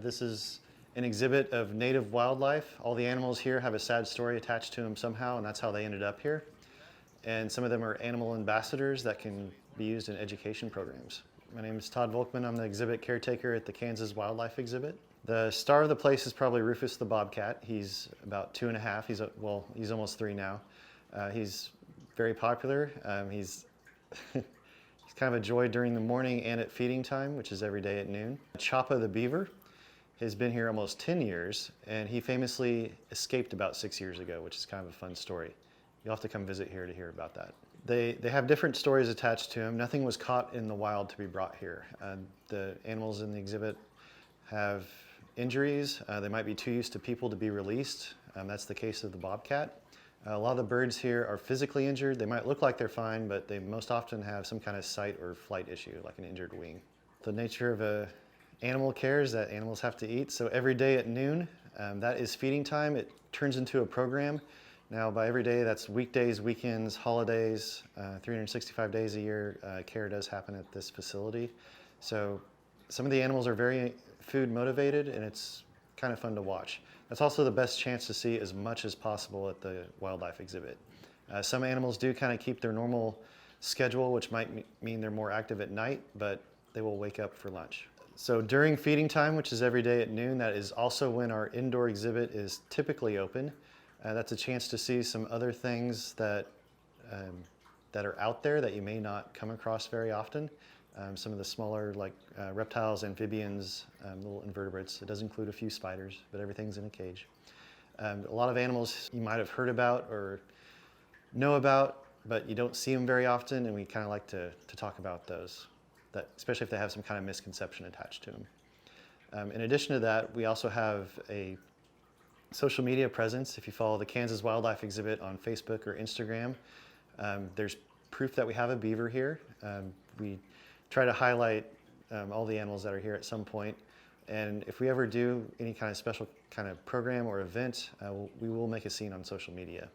This is an exhibit of native wildlife. All the animals here have a sad story attached to them somehow, and that's how they ended up here. And some of them are animal ambassadors that can be used in education programs. My name is Todd Volkman. I'm the exhibit caretaker at the Kansas Wildlife Exhibit. The star of the place is probably Rufus the Bobcat. He's about 2.5. He's almost 3 now. He's very popular. He's he's kind of a joy during the morning and at feeding time, which is every day at noon. Choppa the beaver has been here almost 10 years, and he famously escaped about 6 years ago, which is kind of a fun story. You'll have to come visit here to hear about that. They have different stories attached to him. Nothing was caught in the wild to be brought here. The animals in the exhibit have injuries. They might be too used to people to be released. That's the case of the bobcat. A lot of the birds here are physically injured. They might look like they're fine, but they most often have some kind of sight or flight issue, like an injured wing. The nature of animal care is that animals have to eat. So every day at noon, that is feeding time. It turns into a program. Now, by every day, that's weekdays, weekends, holidays, 365 days a year, care does happen at this facility. So some of the animals are very food motivated, and it's kind of fun to watch. That's also the best chance to see as much as possible at the wildlife exhibit. Some animals do kind of keep their normal schedule, which might mean they're more active at night, but they will wake up for lunch. So during feeding time, which is every day at noon, that is also when our indoor exhibit is typically open. That's a chance to see some other things that are out there that you may not come across very often. Some of the smaller, like reptiles, amphibians, little invertebrates. It does include a few spiders, but everything's in a cage. A lot of animals you might have heard about or know about, but you don't see them very often, and we kind of like to talk about those, especially if they have some kind of misconception attached to them. In addition to that, we also have a social media presence. If you follow the Kansas Wildlife Exhibit on Facebook or Instagram, there's proof that we have a beaver here. We try to highlight all the animals that are here at some point. And if we ever do any kind of special kind of program or event, we will make a scene on social media.